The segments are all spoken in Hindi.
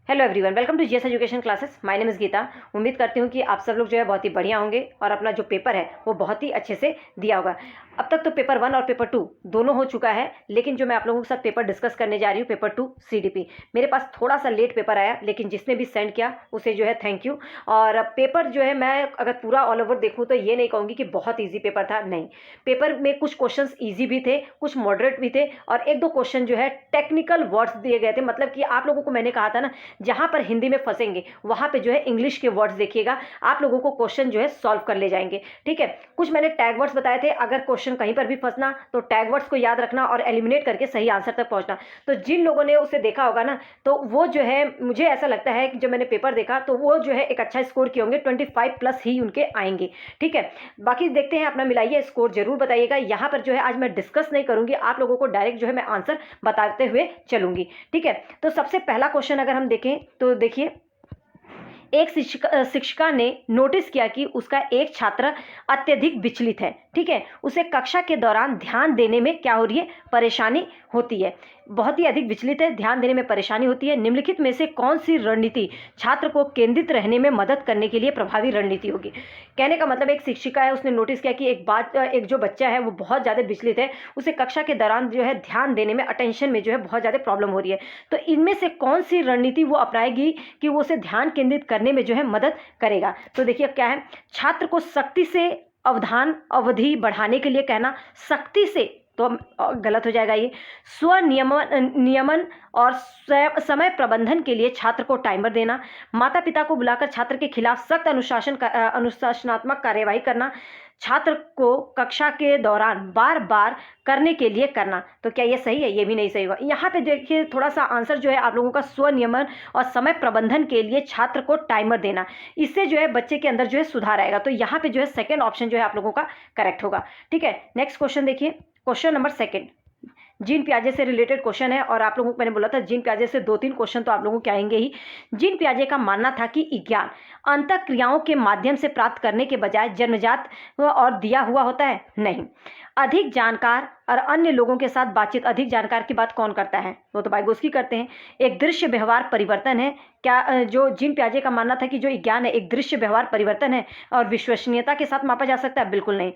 Hello everyone, welcome to GS education classes. My name is Geeta. उम्मीद करती हूँ कि आप सब लोग जो है बहुत ही बढ़िया होंगे और अपना जो पेपर है वो बहुत ही अच्छे से दिया होगा। अब तक तो पेपर 1 और पेपर 2 दोनों हो चुका है, लेकिन जो मैं आप लोगों के साथ पेपर डिस्कस करने जा रही हूँ, पेपर 2 सीडीपी, मेरे पास थोड़ा सा लेट पेपर आया, लेकिन जिसने भी सेंड किया उसे जो है थैंक यू। और पेपर जो है, मैं अगर पूरा ऑल ओवर देखूँ तो ये नहीं कहूँगी कि बहुत ईजी पेपर था, नहीं। पेपर में कुछ क्वेश्चन ईजी भी थे, कुछ मॉडरेट भी थे, और एक दो क्वेश्चन जो है टेक्निकल वर्ड्स दिए गए थे। मतलब कि आप लोगों को मैंने कहा था ना, जहां पर हिंदी में फंसेंगे वहां पे जो है इंग्लिश के वर्ड्स देखिएगा, आप लोगों को क्वेश्चन जो है सॉल्व कर ले जाएंगे। ठीक है, कुछ मैंने टैग वर्ड्स बताए थे, अगर क्वेश्चन कहीं पर भी फंसना तो टैग वर्ड्स को याद रखना और एलिमिनेट करके सही आंसर तक पहुंचना। तो जिन लोगों ने उसे देखा होगा ना, तो वो जो है, मुझे ऐसा लगता है कि जब मैंने पेपर देखा तो वो जो है एक अच्छा स्कोर किए होंगे, 25 प्लस ही उनके आएंगे। ठीक है, बाकी देखते हैं, अपना मिलाइए, स्कोर जरूर बताइएगा। यहाँ पर जो है आज मैं डिस्कस नहीं करूंगी, आप लोगों को डायरेक्ट जो है मैं आंसर बताते हुए चलूंगी। ठीक है, तो सबसे पहला क्वेश्चन अगर हम देखें तो देखिए, एक शिक्षिका ने नोटिस किया कि उसका एक छात्र अत्यधिक विचलित है। ठीक है, उसे कक्षा के दौरान ध्यान देने में क्या हो रही है, परेशानी होती है। बहुत ही अधिक विचलित है, ध्यान देने में परेशानी होती है। निम्नलिखित में से कौन सी रणनीति छात्र को केंद्रित रहने में मदद करने के लिए प्रभावी रणनीति होगी। कहने का मतलब, एक शिक्षिका है, उसने नोटिस किया कि एक जो बच्चा है वो बहुत ज़्यादा विचलित है, उसे कक्षा के दौरान जो है ध्यान देने में, अटेंशन में जो है बहुत ज़्यादा प्रॉब्लम हो रही है। तो इनमें से कौन सी रणनीति वो अपनाएगी कि वो उसे ध्यान केंद्रित करने में जो है मदद करेगा। तो देखिए क्या है, छात्र को सख्ती से अवधान अवधि बढ़ाने के लिए कहना, सख्ती से तो गलत हो जाएगा ये। नियमन और समय प्रबंधन के लिए छात्र को टाइमर देना, माता पिता को बुलाकर छात्र के खिलाफ सख्त अनुशासनात्मक कार्यवाही करना, छात्र को कक्षा के दौरान बार बार करने के लिए करना। तो क्या ये सही है? ये भी नहीं सही होगा। यहाँ पे देखिए, थोड़ा सा आंसर जो है आप लोगों का, स्वनियमन और समय प्रबंधन के लिए छात्र को टाइमर देना, इससे जो है बच्चे के अंदर जो है सुधार आएगा। तो यहाँ पे जो है सेकेंड ऑप्शन जो है आप लोगों का करेक्ट होगा। ठीक है, नेक्स्ट क्वेश्चन देखिए, क्वेश्चन नंबर सेकेंड, जीन पियाजे से रिलेटेड क्वेश्चन है, और आप लोगों को मैंने बोला था जीन पियाजे से 2-3 क्वेश्चन तो आप लोगों के आएंगे ही। जीन पियाजे का मानना था कि ज्ञान अंतःक्रियाओं के माध्यम से प्राप्त करने के बजाय जन्मजात और दिया हुआ होता है। नहीं, अधिक जानकार और अन्य लोगों के साथ बातचीत, अधिक जानकार की बात कौन करता है? वो तो वाइगोस्की करते हैं। एक दृश्य व्यवहार परिवर्तन है। क्या जो जीन पियाजे का मानना था कि जो ज्ञान है एक दृश्य व्यवहार परिवर्तन है और विश्वसनीयता के साथ मापा जा सकता है? बिल्कुल नहीं।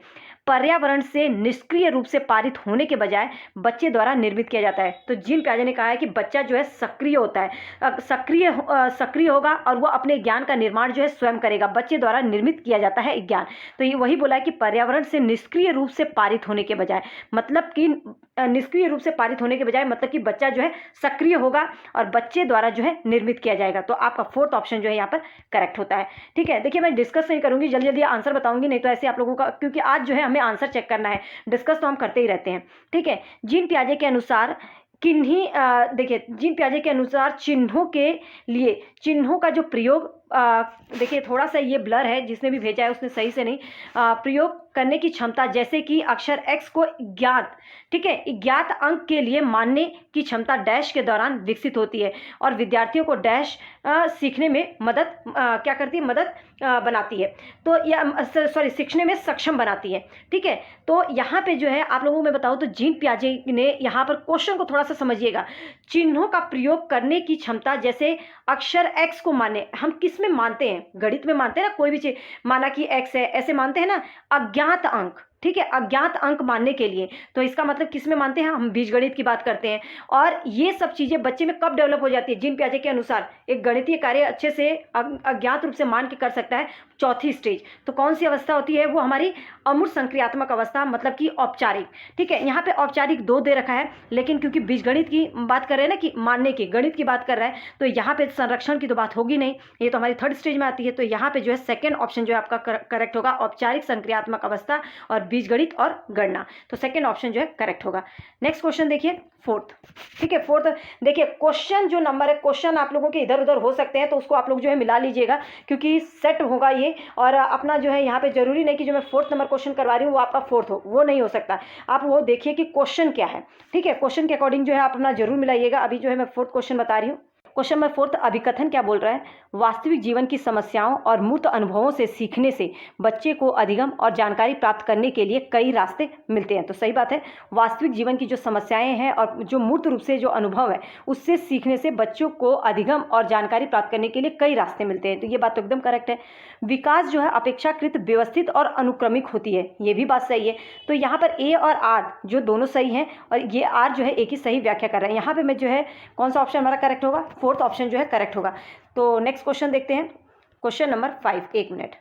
पर्यावरण से निष्क्रिय रूप से पारित होने के बजाय बच्चे द्वारा निर्मित किया जाता है। तो जीन पियाजे ने कहा है कि बच्चा जो है सक्रिय होता है, सक्रिय होगा और वो अपने ज्ञान का निर्माण जो है स्वयं करेगा, बच्चे द्वारा निर्मित किया जाता है ज्ञान। तो ये वही बोला है कि पर्यावरण से निष्क्रिय रूप से पारित होने के बजाय, मतलब कि निष्क्रिय रूप से पारित होने के बजाय मतलब कि बच्चा जो है सक्रिय होगा और बच्चे द्वारा जो है निर्मित किया जाएगा। तो आपका फोर्थ ऑप्शन जो है यहाँ पर करेक्ट होता है। ठीक है, देखिए मैं डिस्कस नहीं करूंगी, जल्दी जल्दी आंसर बताऊंगी, नहीं तो ऐसे आप लोगों का, क्योंकि आज जो है हमें आंसर चेक करना है, डिस्कस तो हम करते ही रहते हैं। ठीक है, जीन पियाजे के अनुसार देखिए, जीन पियाजे के अनुसार चिन्हों के लिए, चिन्हों का जो प्रयोग, देखिए थोड़ा सा ये ब्लर है, जिसने भी भेजा है उसने सही से नहीं, प्रयोग करने की क्षमता, जैसे कि अक्षर x को ज्ञात, ठीक है, ज्ञात अंक के लिए मानने की क्षमता डैश के दौरान विकसित होती है और विद्यार्थियों को डैश सीखने में मदद क्या करती है, मदद बनाती है। तो या सॉरी, सीखने में सक्षम बनाती है। ठीक है, तो यहाँ पे जो है आप लोगों को मैं बताऊँ तो जीन पियाजे ने यहाँ पर क्वेश्चन को थोड़ा सा समझिएगा, चिन्हों का प्रयोग करने की क्षमता, जैसे अक्षर x को माने, हम किस में मानते हैं, गणित में मानते हैं ना, कोई भी चीज माना कि x है, ऐसे मानते हैं ना, अज्ञात अंक, ठीक है, अज्ञात अंक मानने के लिए, तो इसका मतलब किस में मानते हैं, हम बीजगणित की बात करते हैं। और ये सब चीजें बच्चे में कब डेवलप हो जाती है? जीन पियाजे के अनुसार एक गणितीय कार्य अच्छे से अज्ञात रूप से मान के कर सकता है चौथी स्टेज। तो कौन सी अवस्था होती है? वो हमारी अमूर्त संक्रियात्मक अवस्था, मतलब कि औपचारिक। ठीक है, यहाँ पे औपचारिक 2 दे रखा है, लेकिन क्योंकि बीजगणित की बात कर रहे हैं ना, कि मानने की, गणित की बात कर रहा है, तो यहाँ पे संरक्षण की तो बात होगी नहीं, ये तो हमारी थर्ड स्टेज में आती है। तो यहाँ पे जो है सेकेंड ऑप्शन जो है आपका करेक्ट होगा, औपचारिक संक्रियात्मक अवस्था और बीजगणित और गणना। तो सेकेंड ऑप्शन जो है करेक्ट होगा। नेक्स्ट क्वेश्चन देखिए, फोर्थ। ठीक है, फोर्थ देखिए, क्वेश्चन जो नंबर है, क्वेश्चन आप लोगों के इधर उधर हो सकते हैं, तो उसको आप लोग जो है मिला लीजिएगा, क्योंकि सेट होगा ये। और अपना जो है यहाँ पे जरूरी नहीं कि जो मैं फोर्थ नंबर क्वेश्चन करवा रही हूँ वो आपका फोर्थ हो, वो नहीं हो सकता। आप वो देखिए कि क्वेश्चन क्या है। ठीक है, क्वेश्चन के अकॉर्डिंग जो है आप अपना जरूर मिलाइएगा। अभी जो है मैं फोर्थ क्वेश्चन बता रही हूँ। क्वेश्चन नंबर 4 अभिकथन क्या बोल रहा है? वास्तविक जीवन की समस्याओं और मूर्त अनुभवों से सीखने से बच्चे को अधिगम और जानकारी प्राप्त करने के लिए कई रास्ते मिलते हैं। तो सही बात है, वास्तविक जीवन की जो समस्याएं हैं और जो मूर्त रूप से जो अनुभव है उससे सीखने से बच्चों को अधिगम और जानकारी प्राप्त करने के लिए कई रास्ते मिलते हैं। तो ये बात तो एकदम करेक्ट है। विकास जो है अपेक्षाकृत व्यवस्थित और अनुक्रमिक होती है, ये भी बात सही है। तो यहाँ पर ए और आर जो दोनों सही हैं और ये आर जो है एक ही सही व्याख्या कर रहे हैं। यहाँ पे मैं जो है कौन सा ऑप्शन हमारा करेक्ट होगा? 4th ऑप्शन जो है करेक्ट होगा। तो नेक्स्ट क्वेश्चन देखते हैं, क्वेश्चन नंबर 5। एक मिनट,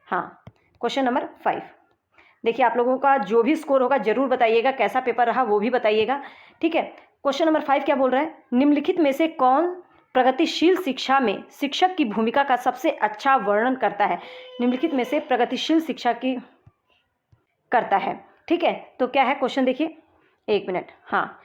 हाँ, क्वेश्चन नंबर 5 देखिए, आप लोगों का जो भी स्कोर होगा जरूर बताइएगा, कैसा पेपर रहा वो भी बताइएगा, ठीक है। क्वेश्चन नंबर 5 क्या बोल रहा है? निम्नलिखित में से कौन प्रगतिशील शिक्षा में शिक्षक की भूमिका का सबसे अच्छा वर्णन करता है? निम्नलिखित में से प्रगतिशील शिक्षा की करता है, ठीक है। तो क्या है क्वेश्चन देखिए, एक मिनट, हाँ,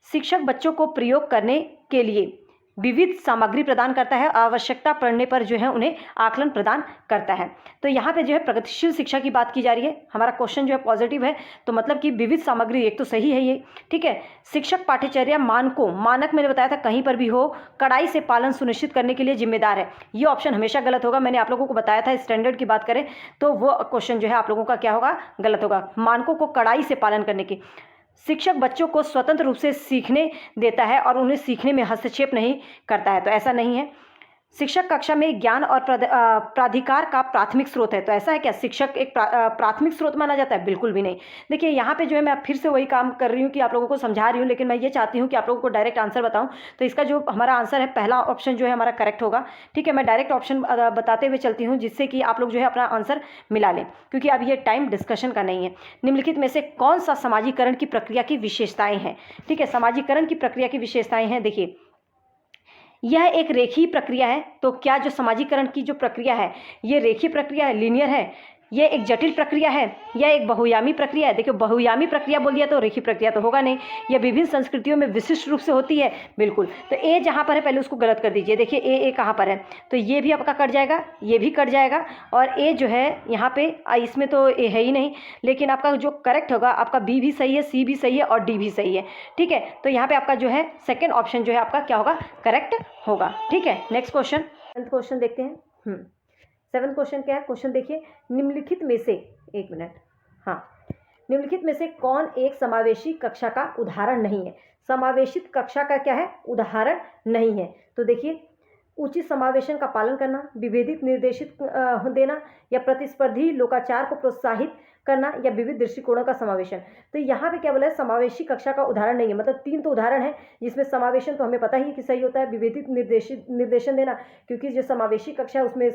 शिक्षक बच्चों को प्रयोग करने के लिए विविध सामग्री प्रदान करता है, आवश्यकता पड़ने पर जो है उन्हें आकलन प्रदान करता है। तो यहाँ पे जो है प्रगतिशील शिक्षा की बात की जा रही है। हमारा क्वेश्चन जो है पॉजिटिव है, तो मतलब कि विविध सामग्री, एक तो सही है ये, ठीक है। शिक्षक पाठ्यचर्या मानकों, मानक मैंने बताया था कहीं पर भी हो, कड़ाई से पालन सुनिश्चित करने के लिए जिम्मेदार है। ये ऑप्शन हमेशा गलत होगा। मैंने आप लोगों को बताया था स्टैंडर्ड की बात करें तो वो क्वेश्चन जो है आप लोगों का क्या होगा? गलत होगा। मानकों को कड़ाई से पालन करने की, शिक्षक बच्चों को स्वतंत्र रूप से सीखने देता है और उन्हें सीखने में हस्तक्षेप नहीं करता है, तो ऐसा नहीं है। शिक्षक कक्षा में ज्ञान और प्राधिकार का प्राथमिक स्रोत है, तो ऐसा है क्या? शिक्षक एक प्राथमिक स्रोत माना जाता है? बिल्कुल भी नहीं। देखिए यहाँ पे जो है मैं फिर से वही काम कर रही हूँ कि आप लोगों को समझा रही हूँ, लेकिन मैं ये चाहती हूँ कि आप लोगों को डायरेक्ट आंसर बताऊँ। तो इसका जो हमारा आंसर है पहला ऑप्शन जो है हमारा करेक्ट होगा, ठीक है। मैं डायरेक्ट ऑप्शन बताते हुए चलती हूँ जिससे कि आप लोग जो है अपना आंसर मिला लें, क्योंकि अब ये टाइम डिस्कशन का नहीं है। निम्नलिखित में से कौन सा समाजीकरण की प्रक्रिया की विशेषताएं हैं? ठीक है, समाजीकरण की प्रक्रिया की विशेषताएं हैं। देखिए, यह एक रेखीय प्रक्रिया है, तो क्या जो समाजीकरण की जो प्रक्रिया है ये रेखीय प्रक्रिया है, लीनियर है? यह एक जटिल प्रक्रिया है या एक बहुयामी प्रक्रिया है? देखिए, बहुयामी प्रक्रिया बोल दिया तो रेखीय प्रक्रिया तो होगा नहीं। यह विभिन्न संस्कृतियों में विशिष्ट रूप से होती है, बिल्कुल। तो ए जहाँ पर है पहले उसको गलत कर दीजिए। देखिए ए कहाँ पर है, तो ये भी आपका कट जाएगा, ये भी कट जाएगा, और ए जो है यहाँ पे इसमें तो ए है ही नहीं। लेकिन आपका जो करेक्ट होगा, आपका बी भी सही है, सी भी सही है और डी भी सही है, ठीक है। तो यहाँ पे आपका जो है सेकेंड ऑप्शन जो है आपका क्या होगा? करेक्ट होगा, ठीक है। नेक्स्ट क्वेश्चन, क्वेश्चन देखते हैं। 7th क्वेश्चन क्या है? क्वेश्चन देखिए, निम्नलिखित में से, एक मिनट, हाँ, निम्नलिखित में से कौन एक समावेशी कक्षा का उदाहरण नहीं है? समावेशित कक्षा का क्या है? उदाहरण नहीं है। तो देखिए, उचित समावेशन का पालन करना, विभेदित निर्देशित देना, या प्रतिस्पर्धी लोकाचार को प्रोत्साहित करना, या विविध दृष्टिकोणों का समावेशन। तो यहाँ पे क्या बोला है? समावेशी कक्षा का उदाहरण नहीं है, मतलब 3 तो उदाहरण है जिसमें समावेशन तो हमें पता ही कि सही होता है, विभेदित निर्देशन देना, क्योंकि जो समावेशी कक्षा है उसमें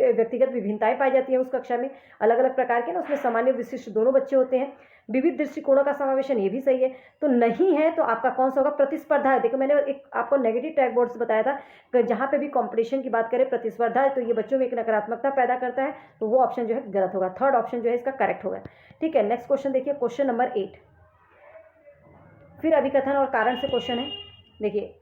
व्यक्तिगत विभिन्नताएं पाई जाती हैं, उस कक्षा में अलग अलग प्रकार के ना, उसमें सामान्य विशिष्ट दोनों बच्चे होते हैं। विविध दृष्टिकोणों का समावेशन, ये भी सही है। तो नहीं है, तो आपका कौन सा होगा? प्रतिस्पर्धा है। देखो, मैंने एक आपको नेगेटिव टैग बोर्ड्स बताया था कि जहाँ पे भी कंपटीशन की बात करें, प्रतिस्पर्धा है, तो ये बच्चों में एक नकारात्मकता पैदा करता है, तो वो ऑप्शन जो है गलत होगा। 3rd ऑप्शन जो है इसका करेक्ट होगा, ठीक है। नेक्स्ट क्वेश्चन देखिए, क्वेश्चन नंबर 8, फिर अभिकथन और कारण से क्वेश्चन है। देखिए,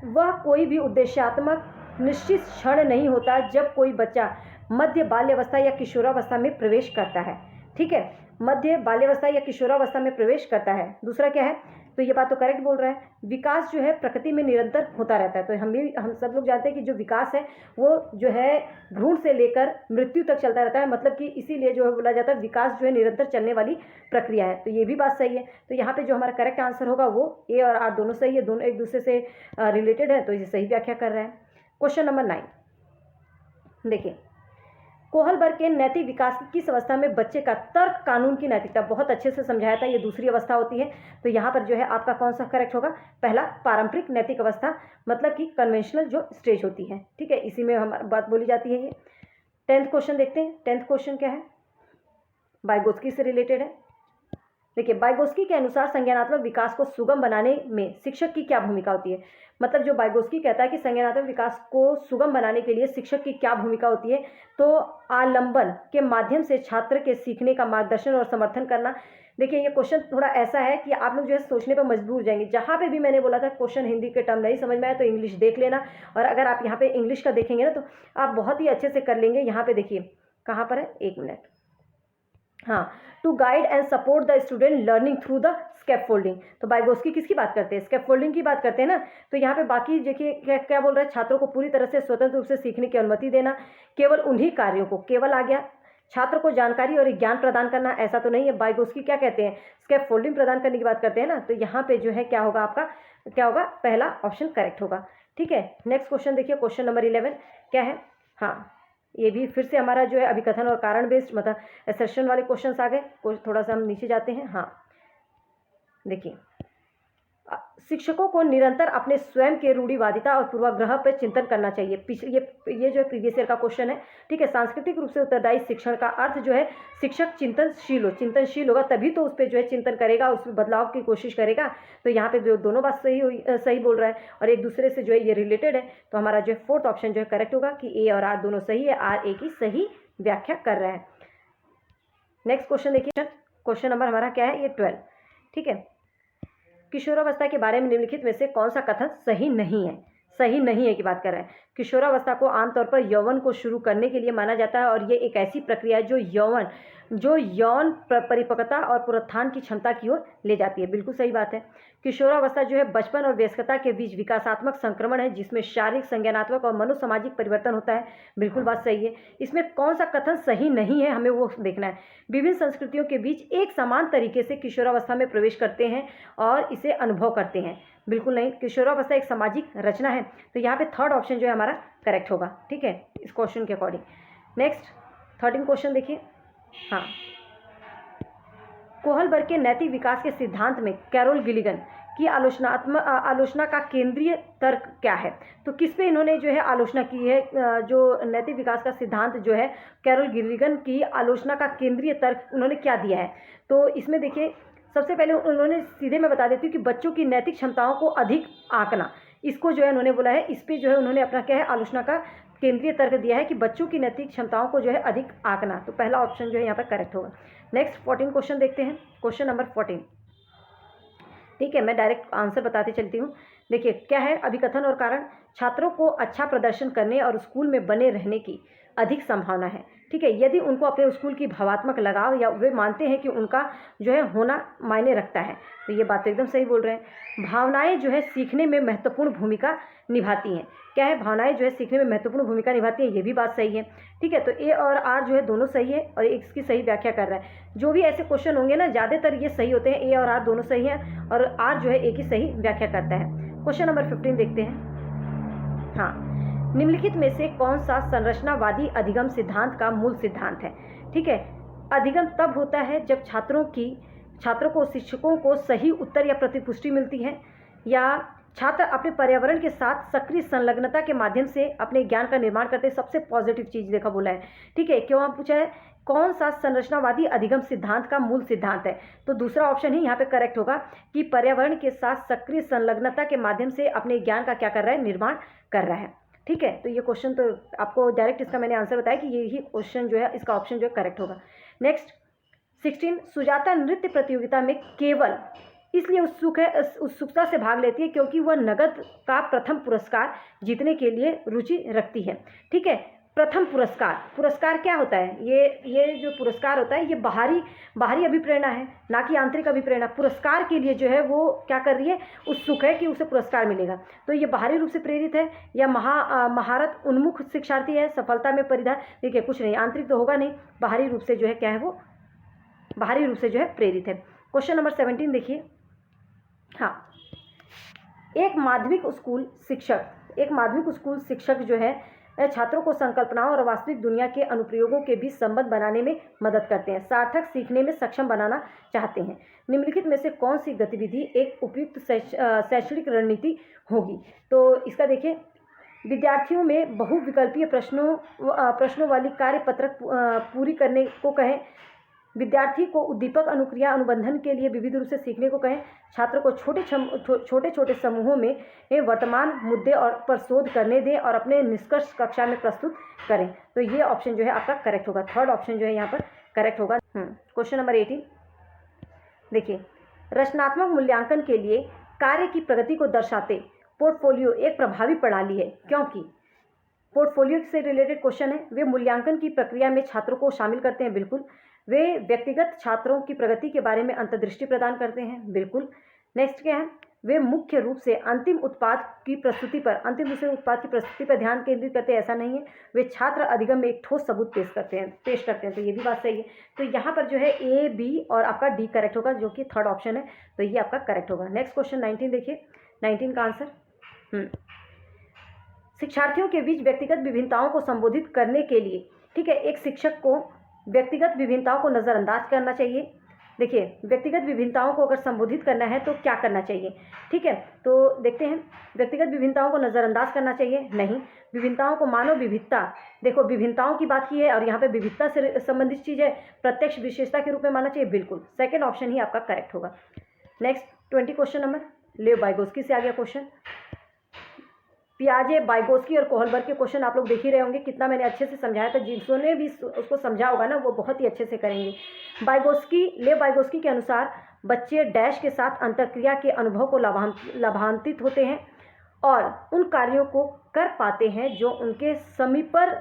वह कोई भी उद्देश्यात्मक निश्चित क्षण नहीं होता जब कोई बच्चा मध्य बाल्यावस्था या किशोरावस्था में प्रवेश करता है, ठीक है। मध्य बाल्यावस्था या किशोरावस्था में प्रवेश करता है। दूसरा क्या है? तो ये बात तो करेक्ट बोल रहा है। विकास जो है प्रकृति में निरंतर होता रहता है, तो हम सब लोग जानते हैं कि जो विकास है वो जो है भ्रूण से लेकर मृत्यु तक चलता रहता है, मतलब कि इसीलिए जो है बोला जाता है विकास जो है निरंतर चलने वाली प्रक्रिया है। तो ये भी बात सही है। तो यहाँ पे जो हमारा करेक्ट आंसर होगा वो ए और आर दोनों सही है, दोनों एक दूसरे से रिलेटेड है, तो इसे सही व्याख्या कर रहा है। क्वेश्चन नंबर 9 देखिए, कोहलबर्ग के नैतिक विकास की किस अवस्था में बच्चे का तर्क कानून की नैतिकता, बहुत अच्छे से समझाया था, ये दूसरी अवस्था होती है। तो यहाँ पर जो है आपका कौन सा करेक्ट होगा? पहला, पारंपरिक नैतिक अवस्था, मतलब कि कन्वेंशनल जो स्टेज होती है, ठीक है, इसी में हमारी बात बोली जाती है। ये 10th क्वेश्चन देखते हैं। 10th क्वेश्चन क्या है? वाइगोत्स्की से रिलेटेड है। देखिए, वाइगोत्स्की के अनुसार संज्ञानात्मक विकास को सुगम बनाने में शिक्षक की क्या भूमिका होती है? मतलब जो वाइगोत्स्की कहता है कि संज्ञानात्मक विकास को सुगम बनाने के लिए शिक्षक की क्या भूमिका होती है, तो आलंबन के माध्यम से छात्र के सीखने का मार्गदर्शन और समर्थन करना। देखिए, ये क्वेश्चन थोड़ा ऐसा है कि आप लोग जो है सोचने पर मजबूर हो जाएंगे। जहाँ पे भी मैंने बोला था क्वेश्चन हिंदी के टर्म नहीं समझ में आया तो इंग्लिश देख लेना, और अगर आप यहाँ पे इंग्लिश का देखेंगे ना तो आप बहुत ही अच्छे से कर लेंगे। यहाँ पे देखिए कहाँ पर है, एक मिनट, हाँ, to guide and support the student learning through the scaffolding. तो वाइगोस्की किसकी बात करते हैं? स्कैफोल्डिंग की बात करते हैं ना। तो यहाँ पे बाकी देखिए क्या क्या बोल रहा है, छात्रों को पूरी तरह से स्वतंत्र रूप से सीखने की अनुमति देना, केवल उन्हीं कार्यों को, केवल आ गया, छात्र को जानकारी और ज्ञान प्रदान करना, ऐसा तो नहीं है। वाइगोस्की क्या कहते हैं? स्कैफोल्डिंग प्रदान करने की बात करते हैं ना। तो यहाँ पे जो है क्या होगा आपका, क्या होगा, पहला ऑप्शन करेक्ट होगा। ठीक है, नेक्स्ट क्वेश्चन देखिए, क्वेश्चन नंबर 11 क्या है? हाँ, ये भी फिर से हमारा जो है अभिकथन और कारण बेस्ड मतलब एसर्शन वाले क्वेश्चंस आ गए। थोड़ा सा हम नीचे जाते हैं। हाँ, देखिए, शिक्षकों को निरंतर अपने स्वयं के रूढ़िवादिता और पूर्वाग्रह पर चिंतन करना चाहिए। ये जो है प्रीवियस ईयर का क्वेश्चन है। ठीक है, सांस्कृतिक रूप से उत्तरदायी शिक्षण का अर्थ जो है शिक्षक चिंतनशील होगा, तभी तो उस पर जो है चिंतन करेगा, उसमें बदलाव की कोशिश करेगा। तो यहाँ पे जो दोनों बात सही बोल रहा है और एक दूसरे से जो है ये रिलेटेड है। तो हमारा जो है फोर्थ ऑप्शन जो है करेक्ट होगा कि ए और आर दोनों सही है, आर ए की सही व्याख्या कर रहा है। नेक्स्ट क्वेश्चन देखिए, क्वेश्चन नंबर हमारा क्या है? ये 12। ठीक है, किशोरावस्था के बारे में निम्नलिखित में से कौन सा कथन सही नहीं है? सही नहीं है की बात कर रहे हैं। किशोरावस्था को आमतौर पर यौवन को शुरू करने के लिए माना जाता है और ये एक ऐसी प्रक्रिया है जो यौन परिपक्वता और पुनरुत्थान की क्षमता की ओर ले जाती है। बिल्कुल सही बात है। किशोरावस्था जो है बचपन और वयस्कता के बीच विकासात्मक संक्रमण है, जिसमें शारीरिक, संज्ञानात्मक और मनोसामाजिक परिवर्तन होता है। बिल्कुल बात सही है। इसमें कौन सा कथन सही नहीं है, हमें वो देखना है। विभिन्न संस्कृतियों के बीच एक समान तरीके से किशोरावस्था में प्रवेश करते हैं और इसे अनुभव करते हैं। बिल्कुल नहीं, किशोरावस्था एक सामाजिक रचना है। तो यहाँ पे थर्ड ऑप्शन जो है हमारा करेक्ट होगा। ठीक है, इस क्वेश्चन के अकॉर्डिंग। नेक्स्ट 13 क्वेश्चन देखिए। हाँ, कोहलबर्ग के नैतिक विकास के सिद्धांत में कैरोल गिलिगन की आलोचना का केंद्रीय तर्क क्या है? तो किस पे इन्होंने जो है आलोचना की है? जो नैतिक विकास का सिद्धांत जो है, कैरोल गिलिगन की आलोचना का केंद्रीय तर्क उन्होंने क्या दिया है? तो इसमें देखिए, सबसे पहले उन्होंने, सीधे मैं बता देती हूँ कि बच्चों की नैतिक क्षमताओं को अधिक आंकना, इसको जो है उन्होंने बोला है। इस पर जो है उन्होंने अपना क्या है, आलोचना का केंद्रीय तर्क दिया है कि बच्चों की नैतिक क्षमताओं को जो है अधिक आंकना। तो पहला ऑप्शन जो है यहाँ पर करेक्ट होगा। नेक्स्ट 14 क्वेश्चन देखते हैं, क्वेश्चन नंबर 14। ठीक है, मैं डायरेक्ट आंसर बताते चलती हूँ। देखिए क्या है, अभिकथन और कारण, छात्रों को अच्छा प्रदर्शन करने और स्कूल में बने रहने की अधिक संभावना है। ठीक है, यदि उनको अपने स्कूल की भावात्मक लगाव या वे मानते हैं कि उनका जो है होना मायने रखता है। तो ये बात तो एकदम सही बोल रहे हैं। भावनाएं जो है सीखने में महत्वपूर्ण भूमिका निभाती हैं। क्या है, भावनाएं जो है सीखने में महत्वपूर्ण भूमिका निभाती हैं, ये भी बात सही है। ठीक है, तो ए और आर जो है दोनों सही है और इसकी सही व्याख्या कर रहा है। जो भी ऐसे क्वेश्चन होंगे ना, ज़्यादातर ये सही होते हैं, ए और आर दोनों सही हैं और आर जो है ए की सही व्याख्या करता है। क्वेश्चन नंबर 15 देखते हैं। हाँ, निम्नलिखित में से कौन सा संरचनावादी अधिगम सिद्धांत का मूल सिद्धांत है? ठीक है, अधिगम तब होता है जब छात्रों को शिक्षकों को सही उत्तर या प्रतिपुष्टि मिलती है, या छात्र अपने पर्यावरण के साथ सक्रिय संलग्नता के माध्यम से अपने ज्ञान का निर्माण करते हैं। सबसे पॉजिटिव चीज देखा बोला है। ठीक है, क्यों पूछा है कौन सा संरचनावादी अधिगम सिद्धांत का मूल सिद्धांत है? तो दूसरा ऑप्शन ही यहाँ पे करेक्ट होगा कि पर्यावरण के साथ सक्रिय संलग्नता के माध्यम से अपने ज्ञान का क्या कर रहा है, निर्माण कर रहा है। ठीक है, तो ये क्वेश्चन तो आपको डायरेक्ट इसका मैंने आंसर बताया कि यही क्वेश्चन जो है, इसका ऑप्शन जो है करेक्ट होगा। नेक्स्ट 16, सुजाता नृत्य प्रतियोगिता में केवल इसलिए उत्सुकता से भाग लेती है क्योंकि वह नगद का प्रथम पुरस्कार जीतने के लिए रुचि रखती है। ठीक है, प्रथम पुरस्कार क्या होता है? ये जो पुरस्कार होता है, ये बाहरी अभिप्रेरणा है, ना कि आंतरिक अभिप्रेरणा। पुरस्कार के लिए जो है वो क्या कर रही है, उत्सुक है कि उसे पुरस्कार मिलेगा। तो ये बाहरी रूप से प्रेरित है या महारत उन्मुख शिक्षार्थी है, सफलता में परिधान, देखिए कुछ नहीं, आंतरिक तो होगा नहीं, बाहरी रूप से जो है क्या है, वो बाहरी रूप से जो है प्रेरित है। क्वेश्चन नंबर 17 देखिए। हाँ, एक माध्यमिक स्कूल शिक्षक जो है छात्रों को संकल्पनाओं और वास्तविक दुनिया के अनुप्रयोगों के बीच संबंध बनाने में मदद करते हैं, सार्थक सीखने में सक्षम बनाना चाहते हैं। निम्नलिखित में से कौन सी गतिविधि एक उपयुक्त शैक्षणिक रणनीति होगी? तो इसका देखिए, विद्यार्थियों में बहुविकल्पीय प्रश्नों वाली कार्यपत्रक पूरी करने को कहें, विद्यार्थी को उद्दीपक अनुक्रिया अनुबंधन के लिए विविध रूप से सीखने को कहें, छात्रों को छोटे छोटे समूहों में वर्तमान मुद्दे और पर शोध करने दें और अपने निष्कर्ष कक्षा में प्रस्तुत करें। तो ये ऑप्शन जो है आपका करेक्ट होगा, थर्ड ऑप्शन जो है यहाँ पर करेक्ट होगा। क्वेश्चन नंबर 18 देखिए, रचनात्मक मूल्यांकन के लिए कार्य की प्रगति को दर्शाते पोर्टफोलियो एक प्रभावी प्रणाली है, क्योंकि पोर्टफोलियो से रिलेटेड क्वेश्चन है। वे मूल्यांकन की प्रक्रिया में छात्रों को शामिल करते हैं, बिल्कुल। वे व्यक्तिगत छात्रों की प्रगति के बारे में अंतर्दृष्टि प्रदान करते हैं, बिल्कुल। नेक्स्ट क्या है, वे मुख्य रूप से अंतिम उत्पाद की प्रस्तुति पर ध्यान केंद्रित करते हैं, ऐसा नहीं है। वे छात्र अधिगम में एक ठोस सबूत पेश करते हैं, तो ये भी बात सही है। तो यहाँ पर जो है ए, बी और आपका डी करेक्ट होगा, जो कि थर्ड ऑप्शन है, तो ये आपका करेक्ट होगा। नेक्स्ट क्वेश्चन 19 देखिए, 19 का आंसर, शिक्षार्थियों के बीच व्यक्तिगत विभिन्नताओं को संबोधित करने के लिए, ठीक है, एक शिक्षक को व्यक्तिगत विभिन्नताओं को नज़रअंदाज करना चाहिए। देखिए, व्यक्तिगत विभिन्नताओं को अगर संबोधित करना है तो क्या करना चाहिए, ठीक है, तो देखते हैं। व्यक्तिगत विभिन्नताओं को नज़रअंदाज करना चाहिए, नहीं। विभिन्नताओं को मानव विविधता, देखो विभिन्नताओं की बात की है और यहाँ पे विविधता से संबंधित चीज़ है, प्रत्यक्ष विशेषता के रूप में मानना चाहिए, बिल्कुल। सेकेंड ऑप्शन ही आपका करेक्ट होगा। नेक्स्ट 20 क्वेश्चन नंबर, लेव वाइगोस्की से आ गया क्वेश्चन। पियाजे, वाइगोस्की और कोहलबर्ग के क्वेश्चन आप लोग देख ही रहे होंगे, कितना मैंने अच्छे से समझाया था। जिन्होंने भी उसको समझा होगा ना, वो बहुत ही अच्छे से करेंगे। लेव वाइगोस्की के अनुसार बच्चे डैश के साथ अंतःक्रिया के अनुभव को लाभान्वित होते हैं और उन कार्यों को कर पाते हैं जो उनके समीपर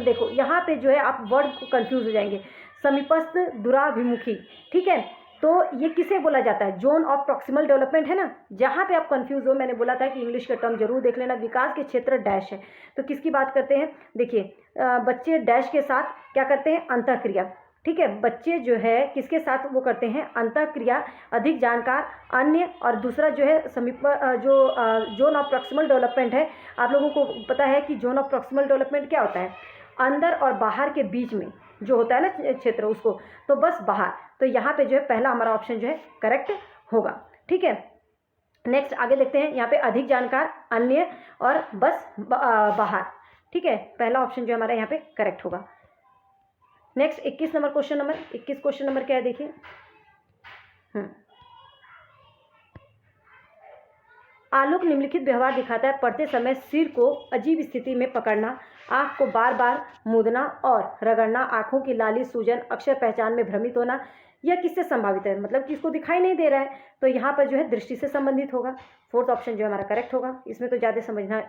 देखो यहाँ पे जो है आप वर्ड को कंफ्यूज हो जाएंगे, समीपस्थ दुराभिमुखी, ठीक है, तो ये किसे बोला जाता है, जोन ऑफ प्रॉक्सिमल डेवलपमेंट है ना। जहाँ पे आप कंफ्यूज हो, मैंने बोला था कि इंग्लिश का टर्म जरूर देख लेना। विकास के क्षेत्र डैश है, तो किसकी बात करते हैं, देखिए बच्चे डैश के साथ क्या करते हैं, अंतःक्रिया, ठीक है, बच्चे जो है किसके साथ वो करते हैं, अंतःक्रिया, अधिक जानकार, अन्य, और दूसरा जो है समीप जो जोन ऑफ प्रॉक्सिमल डेवलपमेंट है। आप लोगों को पता है कि जोन ऑफ प्रॉक्सिमल डेवलपमेंट क्या होता है, अंदर और बाहर के बीच में जो होता है ना क्षेत्र, उसको, तो बस बाहर। तो यहाँ पे जो है पहला हमारा ऑप्शन जो है करेक्ट होगा, ठीक है। नेक्स्ट आगे देखते हैं, यहाँ पे अधिक जानकार, अन्य और बस बाहर, ठीक है, पहला ऑप्शन जो हमारा यहाँ पे करेक्ट होगा। Next 21 number question number, 21 question number क्या है देखिए, आलोक निम्नलिखित व्यवहार दिखाता है, पढ़ते समय सिर को अजीब स्थिति में पकड़ना, आँख को बार बार मूंदना और रगड़ना, आँखों की लाली, सूजन, अक्षर पहचान में भ्रमित होना, यह किससे संभावित है, मतलब कि इसको दिखाई नहीं दे रहा है, तो यहाँ पर जो है दृष्टि से संबंधित होगा। फोर्थ ऑप्शन जो हमारा करेक्ट होगा, इसमें तो ज़्यादा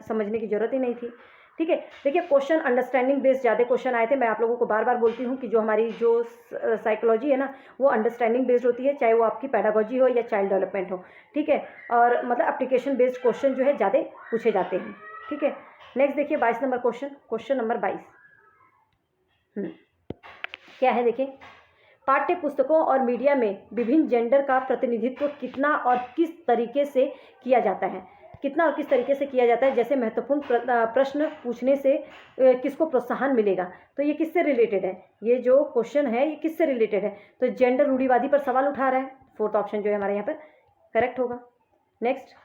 समझने की जरूरत ही नहीं थी, ठीक है। देखिए क्वेश्चन अंडरस्टैंडिंग बेस्ड ज़्यादा क्वेश्चन आए थे। मैं आप लोगों को बार बार बोलती हूँ कि जो हमारी जो साइकोलॉजी है ना, वो अंडरस्टैंडिंग बेस्ड होती है, चाहे वो आपकी पैडागोजी हो या चाइल्ड डेवलपमेंट हो, ठीक है, और मतलब एप्लीकेशन बेस्ड क्वेश्चन जो है ज़्यादा पूछे जाते हैं, ठीक है। नेक्स्ट देखिए 22 नंबर क्वेश्चन, क्वेश्चन नंबर 22 क्या है देखिए, पाठ्य पुस्तकों और मीडिया में विभिन्न जेंडर का प्रतिनिधित्व कितना और किस तरीके से किया जाता है, कितना और किस तरीके से किया जाता है, जैसे महत्वपूर्ण प्रश्न पूछने से किसको प्रोत्साहन मिलेगा, तो ये किससे रिलेटेड है, ये जो क्वेश्चन है ये किससे रिलेटेड है, तो जेंडर रूढ़िवादी पर सवाल उठा रहा है। फोर्थ ऑप्शन जो है हमारे यहाँ पर करेक्ट होगा। Next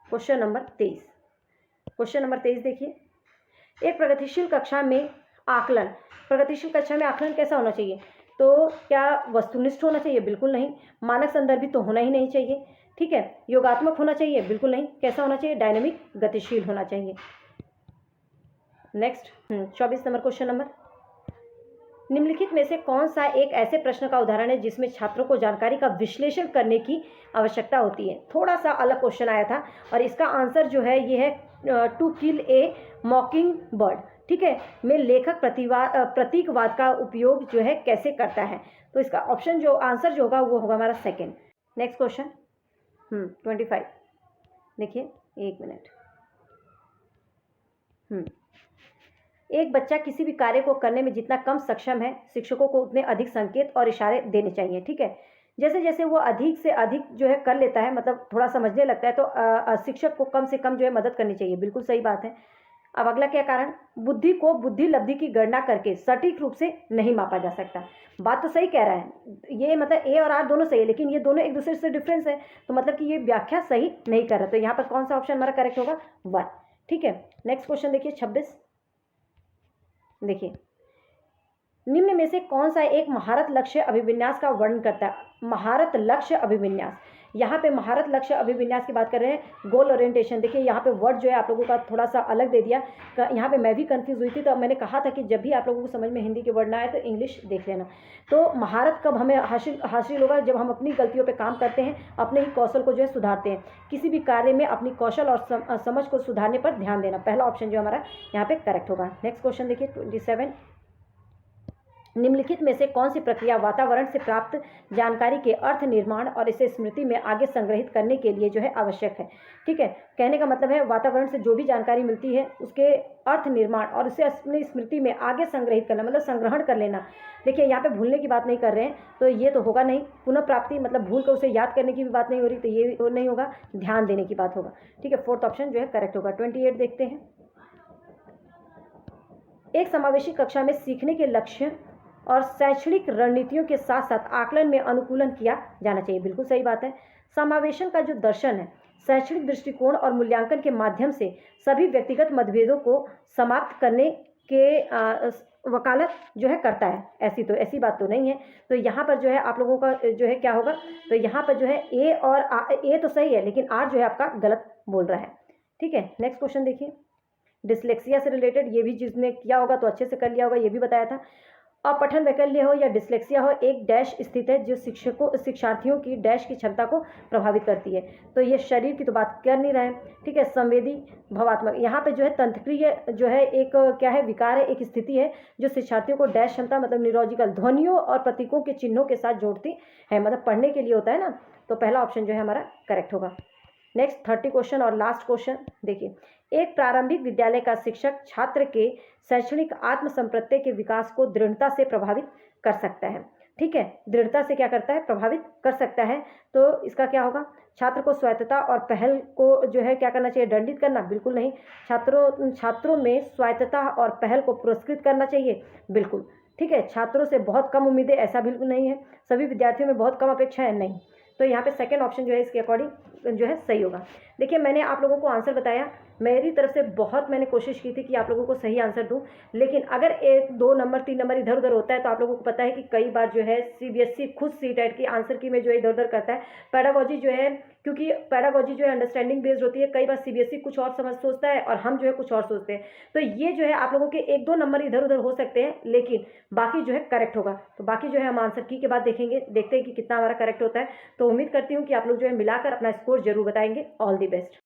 question number 23, question number 23 देखिए, एक प्रगतिशील कक्षा में आकलन, प्रगतिशील कक्षा में आकलन कैसा होना चाहिए, तो क्या वस्तुनिष्ठ होना चाहिए, बिल्कुल नहीं। मानक संदर्भित तो होना ही नहीं चाहिए, ठीक है। योगात्मक होना चाहिए, बिल्कुल नहीं। कैसा होना चाहिए, डायनेमिक, गतिशील होना चाहिए। नेक्स्ट 24 नंबर क्वेश्चन नंबर, निम्नलिखित में से कौन सा एक ऐसे प्रश्न का उदाहरण है जिसमें छात्रों को जानकारी का विश्लेषण करने की आवश्यकता होती है। थोड़ा सा अलग क्वेश्चन आया था और इसका आंसर जो है ये है टू किल ए मॉकिंग बर्ड, ठीक है, में लेखक प्रतीकवाद का उपयोग जो है कैसे करता है, तो इसका ऑप्शन जो आंसर जो होगा वो होगा हमारा सेकेंड। नेक्स्ट क्वेश्चन 25 देखिए, एक मिनट, एक बच्चा किसी भी कार्य को करने में जितना कम सक्षम है, शिक्षकों को उतने अधिक संकेत और इशारे देने चाहिए, ठीक है। जैसे जैसे वो अधिक से अधिक जो है कर लेता है, मतलब थोड़ा समझने लगता है, तो शिक्षक को कम से कम जो है मदद करनी चाहिए, बिल्कुल सही बात है। अब अगला क्या कारण, बुद्धि को बुद्धि लब्धि की गणना करके सटीक रूप से नहीं मापा जा सकता। बात तो सही कह रहा है, ये मतलब ए और आर दोनों सही है, लेकिन ये दोनों एक दूसरे से डिफरेंस है, तो मतलब कि ये व्याख्या सही नहीं कर रहा, तो यहाँ पर कौन सा ऑप्शन हमारा करेक्ट होगा, 1, ठीक है। नेक्स्ट क्वेश्चन देखिए 26 देखिए, निम्न में से कौन सा एक महारत लक्ष्य अभिविन्यास का वर्णन करता है, महारत लक्ष्य अभिविन्यास, यहाँ पे महारत लक्ष्य अभिविन्यास की बात कर रहे हैं, गोल ओरिएंटेशन। देखिए यहाँ पे वर्ड जो है आप लोगों का थोड़ा सा अलग दे दिया, यहाँ पे मैं भी कंफ्यूज हुई थी, तो मैंने कहा था कि जब भी आप लोगों को समझ में हिंदी के वर्ड ना आए तो इंग्लिश देख लेना। तो महारत कब हमें हासिल होगा, जब हम अपनी गलतियों पे काम करते हैं, अपने ही कौशल को जो है सुधारते हैं, किसी भी कार्य में अपनी कौशल और समझ को सुधारने पर ध्यान देना, पहला ऑप्शन जो हमारा यहाँ पे करेक्ट होगा। नेक्स्ट क्वेश्चन देखिए 27 निम्नलिखित में से कौन सी प्रक्रिया वातावरण से प्राप्त जानकारी के अर्थ निर्माण और इसे स्मृति में आगे संग्रहित करने के लिए जो है आवश्यक है। ठीक है, कहने का मतलब है वातावरण से जो भी जानकारी मिलती है उसके अर्थ निर्माण और उसे अपनी स्मृति में आगे संग्रहित करना, मतलब संग्रहण कर लेना। देखिए यहाँ पे भूलने की बात नहीं कर रहे हैं, तो ये तो होगा नहीं। पुनः प्राप्ति मतलब भूल कर उसे याद करने की भी बात नहीं हो रही, तो ये नहीं होगा, ध्यान देने की बात होगा। ठीक है, फोर्थ ऑप्शन जो है करेक्ट होगा। 28 देखते हैं। एक समावेशी कक्षा में सीखने के लक्ष्य और शैक्षणिक रणनीतियों के साथ साथ आकलन में अनुकूलन किया जाना चाहिए। बिल्कुल सही बात है। समावेशन का जो दर्शन है शैक्षणिक दृष्टिकोण और मूल्यांकन के माध्यम से सभी व्यक्तिगत मतभेदों को समाप्त करने के वकालत जो है करता है। ऐसी बात तो नहीं है। तो यहाँ पर जो है आप लोगों का जो है क्या होगा, तो यहाँ पर जो है ए और ए तो सही है, लेकिन आर जो है आपका गलत बोल रहा है। ठीक है, नेक्स्ट क्वेश्चन देखिए। डिसलेक्सिया से रिलेटेड ये भी जिसने किया होगा तो अच्छे से कर लिया होगा, ये भी बताया था। अपठन वैकल्य हो या डिसलेक्सिया हो, एक डैश स्थित है जो शिक्षार्थियों की डैश की क्षमता को प्रभावित करती है। तो ये शरीर की तो बात कर नहीं रहे हैं। ठीक है, संवेदी भावात्मक, यहाँ पे जो है तंत्रिय जो है एक क्या है, विकार है, एक स्थिति है जो शिक्षार्थियों को डैश क्षमता मतलब न्यूरोलॉजिकल ध्वनियों और प्रतीकों के चिन्हों के साथ जोड़ती है, मतलब पढ़ने के लिए होता है ना। तो पहला ऑप्शन जो है हमारा करेक्ट होगा। नेक्स्ट 30 क्वेश्चन और लास्ट क्वेश्चन देखिए। एक प्रारंभिक विद्यालय का शिक्षक छात्र के शैक्षणिक आत्मसंप्रत्यय के विकास को दृढ़ता से प्रभावित कर सकता है। ठीक है, दृढ़ता से क्या करता है, प्रभावित कर सकता है। तो इसका क्या होगा, छात्र को स्वायत्तता और पहल को जो है क्या करना चाहिए, दंडित करना, बिल्कुल नहीं। छात्रों में स्वायत्तता और पहल को पुरस्कृत करना चाहिए, बिल्कुल। ठीक है, छात्रों से बहुत कम उम्मीदें, ऐसा बिल्कुल नहीं है। सभी विद्यार्थियों में बहुत कम अपेक्षाएं, नहीं। तो यहाँ पे सेकंड ऑप्शन जो है इसके अकॉर्डिंग जो है सही होगा। देखिए मैंने आप लोगों को आंसर बताया, मेरी तरफ से बहुत मैंने कोशिश की थी कि आप लोगों को सही आंसर दूं, लेकिन अगर 1 2 नंबर 3 नंबर इधर उधर होता है तो आप लोगों को पता है कि कई बार जो है सीबीएसई खुद सीटेट की आंसर की में जो है इधर उधर करता है। पैडागोजी जो है, क्योंकि पैडागोजी जो है अंडरस्टैंडिंग बेस्ड होती है, कई बार सीबीएसई कुछ और समझ सोचता है और हम जो है कुछ और सोचते हैं। तो ये जो है आप लोगों के 1 2 नंबर इधर उधर हो सकते हैं, लेकिन बाकी जो है करेक्ट होगा। तो बाकी जो है हम आंसर की के बाद देखेंगे, देखते हैं कि कितना हमारा करेक्ट होता है। तो उम्मीद करती हूँ कि आप लोग जो है मिलाकर अपना स्कोर जरूर बताएंगे। All the best.